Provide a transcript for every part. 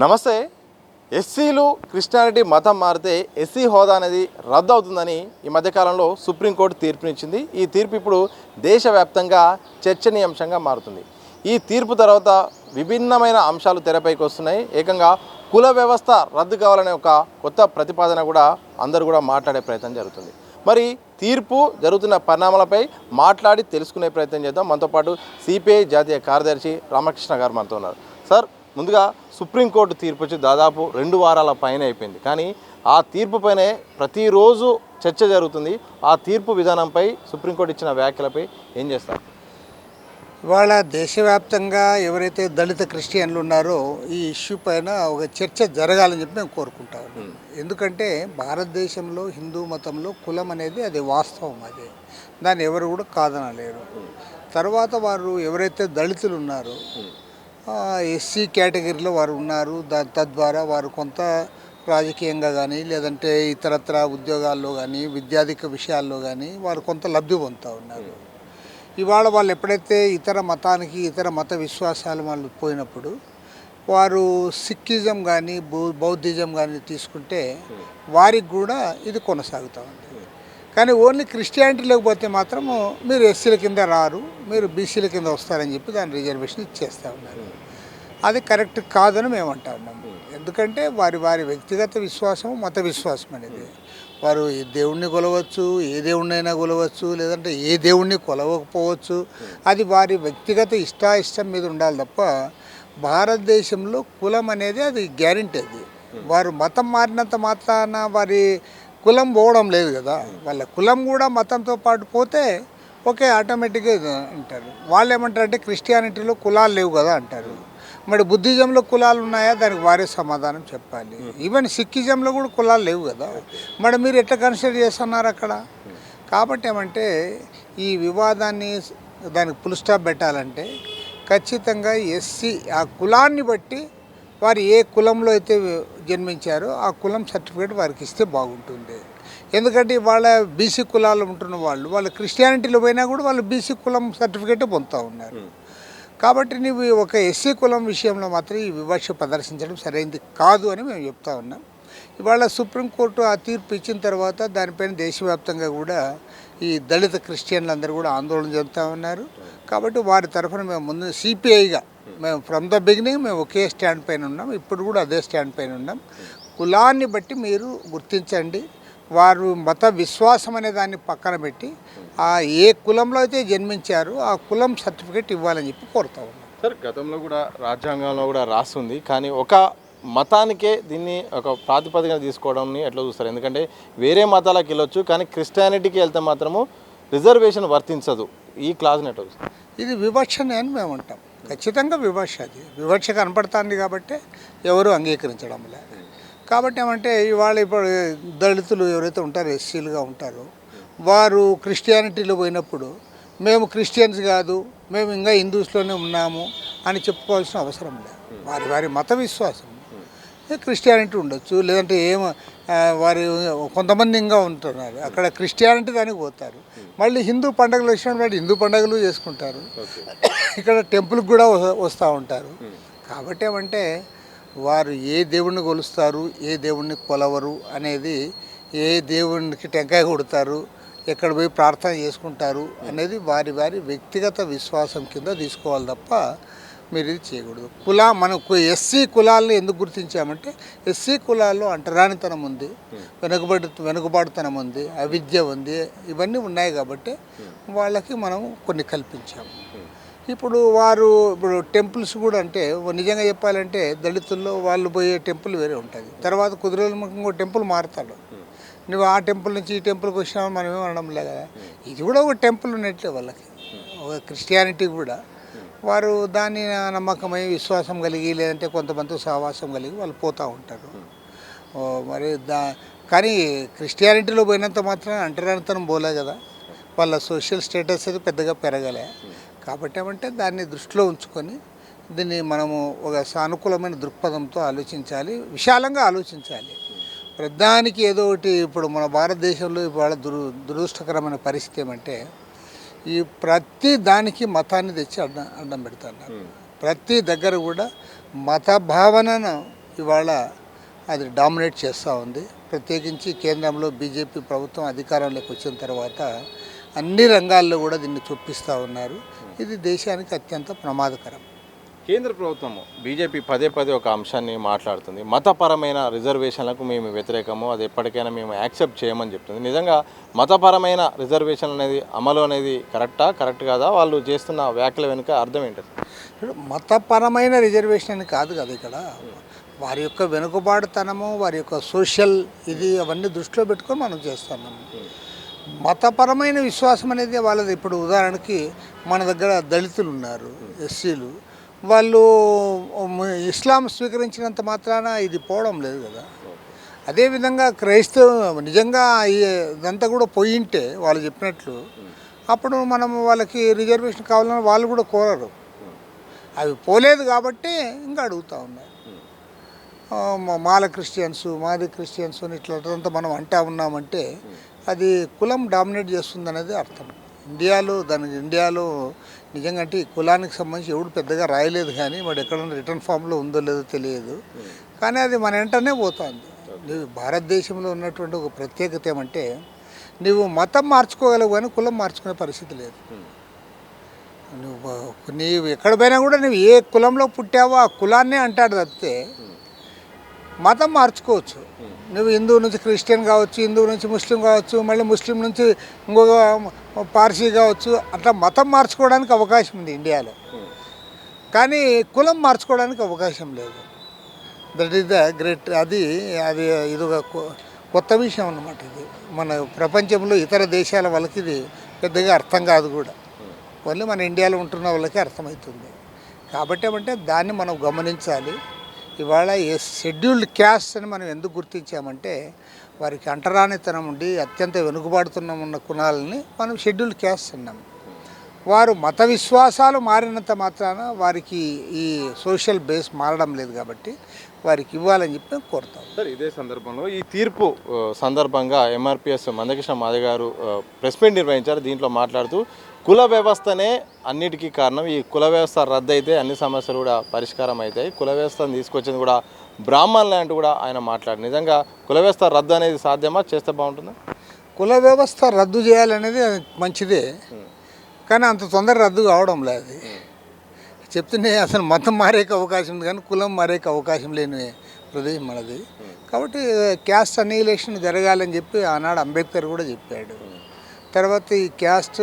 నమస్తే. ఎస్సీలు క్రిస్టియానిటీ మతం మారితే ఎస్సీ హోదా అనేది రద్దు అవుతుందని ఈ మధ్యకాలంలో సుప్రీంకోర్టు తీర్పునిచ్చింది. ఈ తీర్పు ఇప్పుడు దేశవ్యాప్తంగా చర్చనీయాంశంగా మారుతుంది. ఈ తీర్పు తర్వాత విభిన్నమైన అంశాలు తెరపైకి వస్తున్నాయి. ఏకంగా కుల వ్యవస్థ రద్దు కావాలనే ఒక కొత్త ప్రతిపాదన కూడా అందరూ కూడా మాట్లాడే ప్రయత్నం జరుగుతుంది. మరి తీర్పు జరుగుతున్న పరిణామాలపై మాట్లాడి తెలుసుకునే ప్రయత్నం చేద్దాం. మనతో పాటు సిపిఐ జాతీయ కార్యదర్శి రామకృష్ణ గారు మనతో ఉన్నారు. సార్, ముందుగా సుప్రీంకోర్టు తీర్పు వచ్చి దాదాపు 2 వారాల పైన అయిపోయింది. కానీ ఆ తీర్పు పైనే ప్రతిరోజు చర్చ జరుగుతుంది. ఆ తీర్పు విధానంపై సుప్రీంకోర్టు ఇచ్చిన వ్యాఖ్యలపై ఏం చేస్తారు? ఇవాళ దేశవ్యాప్తంగా ఎవరైతే దళిత క్రిస్టియన్లు ఉన్నారో ఈ ఇష్యూ పైన ఒక చర్చ జరగాలని చెప్పి మేము కోరుకుంటాము. ఎందుకంటే భారతదేశంలో హిందూ మతంలో కులం అనేది అది వాస్తవం, అది దాన్ని ఎవరు కూడా కాదనలేరు. తర్వాత వారు ఎవరైతే దళితులు ఉన్నారో ఎస్సీ కేటగిరీలో వారు ఉన్నారు. తద్వారా వారు కొంత రాజకీయంగా కానీ లేదంటే ఇతరత్ర ఉద్యోగాల్లో కానీ విద్యాధిక విషయాల్లో కానీ వారు కొంత లబ్ధి పొందుతూ ఉన్నారు. ఇవాళ వాళ్ళు ఎప్పుడైతే ఇతర మతానికి ఇతర మత విశ్వాసాలు వాళ్ళు పోయినప్పుడు వారు సిక్కిజం కానీ బౌద్ధిజం కానీ తీసుకుంటే వారికి కూడా ఇది కొనసాగుతూ ఉంది. కానీ ఓన్లీ క్రిస్టియానిటీలోకి పోతే మాత్రము మీరు ఎస్సీల కింద రారు, మీరు బీసీల కింద వస్తారని చెప్పి దాని రిజర్వేషన్ ఇచ్చేస్తూ ఉన్నారు. అది కరెక్ట్ కాదని మేము అంటా ఉన్నాము. ఎందుకంటే వారి వారి వ్యక్తిగత విశ్వాసం మత విశ్వాసం అనేది వారు ఏ దేవుణ్ణి కొలవచ్చు, ఏ దేవుణ్ణైనా కొలవచ్చు, లేదంటే ఏ దేవుణ్ణి కొలవకపోవచ్చు. అది వారి వ్యక్తిగత ఇష్టాయిష్టం మీద ఉండాలి తప్ప భారతదేశంలో కులం అనేది అది గ్యారెంటీ. అది వారు మతం మారినంత మాత్రాన వారి కులం పోవడం లేదు కదా. వాళ్ళ కులం కూడా మతంతో పాటు పోతే ఓకే ఆటోమేటిక్గా అంటారు. వాళ్ళు ఏమంటారంటే క్రిస్టియానిటీలో కులాలు లేవు కదా అంటారు. మరి బుద్ధిజంలో కులాలు ఉన్నాయా, దానికి వారే సమాధానం చెప్పాలి. ఈవెన్ సిక్కిజంలో కూడా కులాలు లేవు కదా. మరి మీరు ఎట్లా కన్సిడర్ చేస్తున్నారు అక్కడ? కాబట్టి ఏమంటే ఈ వివాదాన్ని దానికి ఫుల్ స్టాప్ పెట్టాలంటే ఖచ్చితంగా ఎస్సీ ఆ కులాన్ని బట్టి వారు ఏ కులంలో అయితే జన్మించారో ఆ కులం సర్టిఫికేట్ వారికి ఇస్తే బాగుంటుంది. ఎందుకంటే వాళ్ళ బీసీ కులాలు ఉంటున్న వాళ్ళు క్రిస్టియానిటీలో పోయినా కూడా వాళ్ళు బీసీ కులం సర్టిఫికేట్ పొందుతూ ఉన్నారు. కాబట్టి నువ్వు ఒక ఎస్సీ కులం విషయంలో మాత్రం ఈ వివక్ష ప్రదర్శించడం సరైనది కాదు అని మేము చెప్తా ఉన్నాం. ఇవాళ సుప్రీంకోర్టు ఆ తీర్పు ఇచ్చిన తర్వాత దానిపైన దేశవ్యాప్తంగా కూడా ఈ దళిత క్రిస్టియన్లు అందరూ కూడా ఆందోళన చెందుతూ ఉన్నారు. కాబట్టి వారి తరఫున మేము ముందు సిపిఐగా మేము ఫ్రమ్ ద బిగినింగ్ మేము ఒకే స్టాండ్ పైన ఉన్నాం. ఇప్పుడు కూడా అదే స్టాండ్ పైన ఉన్నాం. కులాన్ని బట్టి మీరు గుర్తించండి, వారు మత విశ్వాసం అనే దాన్ని పక్కన పెట్టి ఆ ఏ కులంలో అయితే జన్మించారో ఆ కులం సర్టిఫికేట్ ఇవ్వాలని చెప్పి కోరుతా ఉన్నాం. సార్, గతంలో కూడా రాజ్యాంగంలో కూడా రాస్తుంది, కానీ ఒక మతానికే దీన్ని ఒక ప్రాతిపదికన తీసుకోవడాన్ని ఎట్లా చూస్తారు? ఎందుకంటే వేరే మతాలకు వెళ్ళొచ్చు, కానీ క్రిస్టియానిటీకి వెళ్తే మాత్రము రిజర్వేషన్ వర్తించదు. ఈ క్లాజ్ని ఎట్లా చూస్తారు? ఇది వివక్షనే అని మేము అంటాం. ఖచ్చితంగా వివక్ష, అది వివక్ష కనపడుతుంది కాబట్టి ఎవరు అంగీకరించడం లేదు. కాబట్టి ఏమంటే ఇప్పుడు దళితులు ఎవరైతే ఉంటారో ఎస్సీలుగా ఉంటారో వారు క్రిస్టియానిటీలో పోయినప్పుడు మేము క్రిస్టియన్స్ కాదు, మేము ఇంకా హిందూస్లోనే ఉన్నాము అని చెప్పుకోవాల్సిన అవసరం లేదు. వారి వారి మత విశ్వాసం క్రిస్టియానిటీ ఉండొచ్చు, లేదంటే వారి కొంతమంది ఇంకా ఉంటున్నారు అక్కడ క్రిస్టియానిటీ దానికి పోతారు. మళ్ళీ హిందూ పండుగలు వచ్చినప్పుడు హిందూ పండుగలు చేసుకుంటారు, ఇక్కడ టెంపుల్కి కూడా వస్తూ ఉంటారు. కాబట్టి ఏమంటే వారు ఏ దేవుణ్ణి కొలుస్తారు, ఏ దేవుణ్ణి కొలవరు అనేది, ఏ దేవునికి టెంకాయ కొడతారు, ఎక్కడ పోయి ప్రార్థన చేసుకుంటారు అనేది వారి వారి వ్యక్తిగత విశ్వాసం కింద తీసుకోవాలి తప్ప మీరు ఇది చేయకూడదు. మనకు ఎస్సీ కులాలను ఎందుకు గుర్తించామంటే ఎస్సీ కులాల్లో అంటరానితనం ఉంది, వెనుకబాటుతనం ఉంది, అవిద్య ఉంది, ఇవన్నీ ఉన్నాయి కాబట్టి వాళ్ళకి మనం కొన్ని కల్పించాము. ఇప్పుడు టెంపుల్స్ కూడా అంటే నిజంగా చెప్పాలంటే దళితుల్లో వాళ్ళు పోయే టెంపుల్ వేరే ఉంటుంది. తర్వాత కుదిరేముఖంగా టెంపుల్ మారుతాడు. నువ్వు ఆ టెంపుల్ నుంచి ఈ టెంపుల్కి వచ్చినావు మనం ఏమనడం లేదు. ఇది కూడా ఒక టెంపుల్ ఉన్నట్లే వాళ్ళకి. ఒక క్రిస్టియానిటీ కూడా వారు దాన్ని నమ్మకమై విశ్వాసం కలిగి లేదంటే కొంతమంది సహవాసం కలిగి వాళ్ళు పోతూ ఉంటారు. మరి కానీ క్రిస్టియానిటీలో పోయినంత మాత్రం అంటరానితనం పోలే కదా, వాళ్ళ సోషల్ స్టేటస్ అది పెద్దగా పెరగలే. కాబట్టి ఏమంటే దాన్ని దృష్టిలో ఉంచుకొని దీన్ని మనము ఒక సానుకూలమైన దృక్పథంతో ఆలోచించాలి, విశాలంగా ఆలోచించాలి. ప్రధానికి ఏదో ఒకటి ఇప్పుడు మన భారతదేశంలో ఇవాళ దురదృష్టకరమైన పరిస్థితి ఏమంటే ఈ ప్రతి దానికి మతాన్ని తెచ్చి అడ్డం పెడుతున్నారు. ప్రతి దగ్గర కూడా మత భావనను ఇవాళ అది డామినేట్ చేస్తూ ఉంది. ప్రత్యేకించి కేంద్రంలో బీజేపీ ప్రభుత్వం అధికారంలోకి వచ్చిన తర్వాత అన్ని రంగాల్లో కూడా దీన్ని చూపిస్తూ ఉన్నారు. ఇది దేశానికి అత్యంత ప్రమాదకరం. కేంద్ర ప్రభుత్వం బీజేపీ పదే పదే ఒక అంశాన్ని మాట్లాడుతుంది. మతపరమైన రిజర్వేషన్లకు మేము వ్యతిరేకము, అది ఎప్పటికైనా మేము యాక్సెప్ట్ చేయమని చెప్తుంది. నిజంగా మతపరమైన రిజర్వేషన్ అనేది అమలు అనేది కరెక్ట్ కాదా? వాళ్ళు చేస్తున్న వ్యాఖ్యల వెనుక అర్థం ఏంటి? మతపరమైన రిజర్వేషన్ అని కాదు కదా, ఇక్కడ వారి యొక్క వెనుకబాటుతనము, వారి యొక్క సోషల్ ఇది అవన్నీ దృష్టిలో పెట్టుకొని మనం చేస్తున్నాము. మతపరమైన విశ్వాసం అనేది వాళ్ళది. ఇప్పుడు ఉదాహరణకి మన దగ్గర దళితులు ఉన్నారు, ఎస్సీలు, వాళ్ళు ఇస్లాం స్వీకరించినంత మాత్రాన ఇది పోవడం లేదు కదా. అదేవిధంగా క్రైస్తవ నిజంగా ఇదంతా కూడా పోయింటే వాళ్ళు చెప్పినట్లు అప్పుడు మనం వాళ్ళకి రిజర్వేషన్ కావాలని వాళ్ళు కూడా కోరరు. అవి పోలేదు కాబట్టి ఇంకా అడుగుతూ ఉన్నారు. మాల క్రిస్టియన్స్, మాది క్రిస్టియన్స్ అని ఇట్లంతా మనం అంటా ఉన్నామంటే అది కులం డామినేట్ చేస్తుంది అనేది అర్థం. ఇండియాలో నిజంగా అంటే ఈ కులానికి సంబంధించి ఎవడు పెద్దగా రాయలేదు, కానీ వాడు ఎక్కడన్నా రిటర్న్ ఫామ్లో ఉందో లేదో తెలియదు, కానీ అది మన వెంటనే పోతుంది. నువ్వు భారతదేశంలో ఉన్నటువంటి ఒక ప్రత్యేకత ఏమంటే నువ్వు మతం మార్చుకోగలవు కానీ కులం మార్చుకునే పరిస్థితి లేదు. నీవు ఎక్కడ పోయినా కూడా నువ్వు ఏ కులంలో పుట్టావో ఆ కులాన్నే అంటాడు తప్పితే మతం మార్చుకోవచ్చు. నువ్వు హిందూ నుంచి క్రిస్టియన్ కావచ్చు, హిందూ నుంచి ముస్లిం కావచ్చు, మళ్ళీ ముస్లిం నుంచి ఇంకొక పార్సీ కావచ్చు. అట్లా మతం మార్చుకోవడానికి అవకాశం ఉంది ఇండియాలో, కానీ కులం మార్చుకోవడానికి అవకాశం లేదు. That is the great. ఇది ఒక కొత్త విషయం అన్నమాట. ఇది మన ప్రపంచంలో ఇతర దేశాల వాళ్ళకి ఇది పెద్దగా అర్థం కాదు కూడా, ఓన్లీ మన ఇండియాలో ఉంటున్న వాళ్ళకి అర్థమవుతుంది. కాబట్టి ఏమంటే దాన్ని మనం గమనించాలి. ఇవాళ షెడ్యూల్డ్ క్యాస్ట్ అని మనం ఎందుకు గుర్తించామంటే వారికి అంటరానితనం ఉండి అత్యంత వెనుకబాటుతనం ఉన్న కులాలని మనం షెడ్యూల్డ్ క్యాస్ట్ అన్నాము. వారు మత విశ్వాసాలు మారినంత మాత్రాన వారికి ఈ సోషల్ బేస్ మారడం లేదు కాబట్టి వారికి ఇవ్వాలని చెప్పి కోరుతాం. సార్, ఇదే సందర్భంలో ఈ తీర్పు సందర్భంగా ఎంఆర్పిఎస్ మందకృష్ణ మాదిగ గారు ప్రెస్ మీట్ నిర్వహించారు. దీంట్లో మాట్లాడుతూ కుల వ్యవస్థనే అన్నిటికీ కారణం, ఈ కుల వ్యవస్థ రద్దు అయితే అన్ని సమస్యలు కూడా పరిష్కారం అవుతాయి, కుల వ్యవస్థను తీసుకొచ్చింది కూడా బ్రాహ్మణులే అంటూ కూడా ఆయన మాట్లాడారు. నిజంగా కుల వ్యవస్థ రద్దు అనేది సాధ్యమా? చేస్తే బాగుంటుందా? కుల వ్యవస్థ రద్దు చేయాలనేది మంచిదే, కానీ అంత తొందర రద్దు కావడం లేదు. చెప్తూనే అసలు మతం మారేక అవకాశం ఉంది, కానీ కులం మారేక అవకాశం లేని ప్రదేశం మనది. కాబట్టి క్యాస్ట్ అనిహిలేషన్ జరగాలని చెప్పి ఆనాడు అంబేద్కర్ కూడా చెప్పాడు. తర్వాత ఈ క్యాస్ట్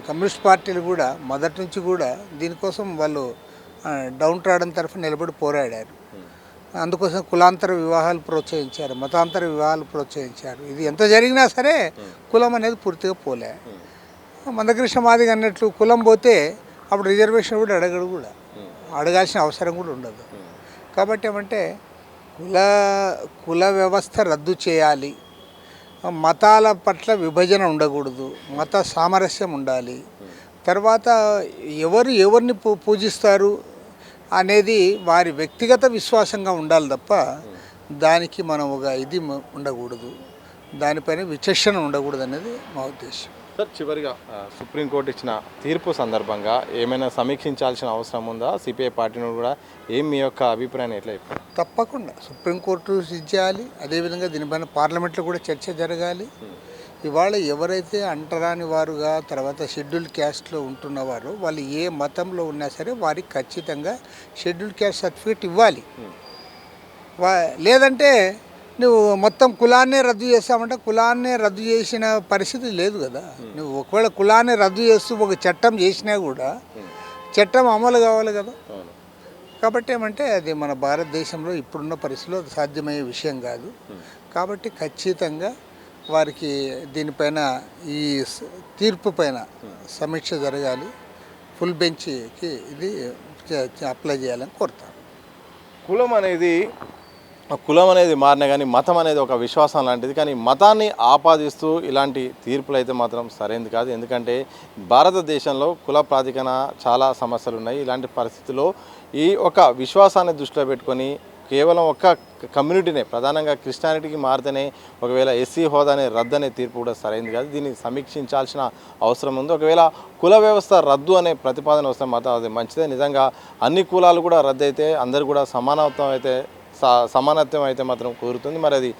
కమ్యూనిస్ట్ పార్టీలు కూడా మొదటి నుంచి కూడా దీనికోసం వాళ్ళు డౌన్ ట్రాడన్ తరఫున నిలబడి పోరాడారు. అందుకోసం కులాంతర వివాహాలు ప్రోత్సహించారు, మతాంతర వివాహాలు ప్రోత్సహించారు. ఇది ఎంత జరిగినా సరే కులం అనేది పూర్తిగా పోలే. మందకృష్ణ మాదిగ అన్నట్లు కులం పోతే అప్పుడు రిజర్వేషన్ కూడా అడగడు, కూడా అడగాల్సిన అవసరం కూడా ఉండదు. కాబట్టి ఏమంటే కుల వ్యవస్థ రద్దు చేయాలి, మతాల పట్ల విభజన ఉండకూడదు, మత సామరస్యం ఉండాలి. తర్వాత ఎవరిని పూజిస్తారు అనేది వారి వ్యక్తిగత విశ్వాసంగా ఉండాలి తప్ప దానికి మనం ఒక ఇది ఉండకూడదు, దానిపైన విచక్షణ ఉండకూడదు అనేది మా ఉద్దేశం. సార్, చివరిగా సుప్రీంకోర్టు ఇచ్చిన తీర్పు సందర్భంగా ఏమైనా సమీక్షించాల్సిన అవసరం ఉందా? సిపిఐ పార్టీ నుండి కూడా మీ యొక్క అభిప్రాయాన్ని ఎట్లా చెప్పారు? తప్పకుండా సుప్రీంకోర్టు చేయాలి, అదేవిధంగా దీనిపైన పార్లమెంట్లో కూడా చర్చ జరగాలి. ఇవాళ ఎవరైతే అంటరాని వారుగా తర్వాత షెడ్యూల్డ్ క్యాస్ట్లో ఉంటున్నవారో వాళ్ళు ఏ మతంలో ఉన్నా సరే వారికి ఖచ్చితంగా షెడ్యూల్డ్ క్యాస్ట్ సర్టిఫికేట్ ఇవ్వాలి. లేదంటే నువ్వు మొత్తం కులాన్నే రద్దు చేస్తామంటే కులాన్నే రద్దు చేసిన పరిస్థితి లేదు కదా. నువ్వు ఒకవేళ కులాన్ని రద్దు చేస్తూ ఒక చట్టం చేసినా కూడా చట్టం అమలు కావాలి కదా. కాబట్టి ఏమంటే అది మన భారతదేశంలో ఇప్పుడున్న పరిస్థితిలో సాధ్యమయ్యే విషయం కాదు. కాబట్టి ఖచ్చితంగా వారికి దీనిపైన ఈ తీర్పు పైన సమీక్ష జరగాలి, ఫుల్ బెంచ్కి ఇది అప్లై చేయాలని కోరుతాను. కులం అనేది మారినా కానీ మతం అనేది ఒక విశ్వాసం లాంటిది, కానీ మతాన్ని ఆపాదిస్తూ ఇలాంటి తీర్పులు అయితే మాత్రం సరైనది కాదు. ఎందుకంటే భారతదేశంలో కుల ప్రాతిపదికన చాలా సమస్యలు ఉన్నాయి. ఇలాంటి పరిస్థితుల్లో ఈ ఒక విశ్వాసాన్ని దృష్టిలో పెట్టుకొని కేవలం ఒక్క కమ్యూనిటీనే ప్రధానంగా క్రిస్టియానిటీకి మారితేనే ఒకవేళ ఎస్సీ హోదానే రద్దు అనే తీర్పు కూడా సరైనది కాదు. దీన్ని సమీక్షించాల్సిన అవసరం ఉంది. ఒకవేళ కుల వ్యవస్థ రద్దు అనే ప్రతిపాదన వస్తే మాత్రం అది మంచిదే. నిజంగా అన్ని కులాలు కూడా రద్దు అయితే అందరూ కూడా సమానత్వం అయితే సమానత్వం అయితే మాత్రం కోరుతుంది. మరి అది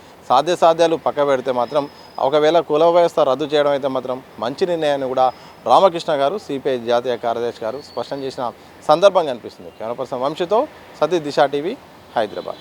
సాధ్యాలు పక్క పెడితే మాత్రం ఒకవేళ కుల వ్యవస్థ రద్దు చేయడం అయితే మాత్రం మంచి నిర్ణయాన్ని కూడా రామకృష్ణ గారు సిపిఐ జాతీయ కార్యదర్శి గారు స్పష్టం చేసిన సందర్భం కనిపిస్తుంది. కెమెరా పర్సన్ వంశీతో సతీష్, దిశ టీవీ, హైదరాబాద్.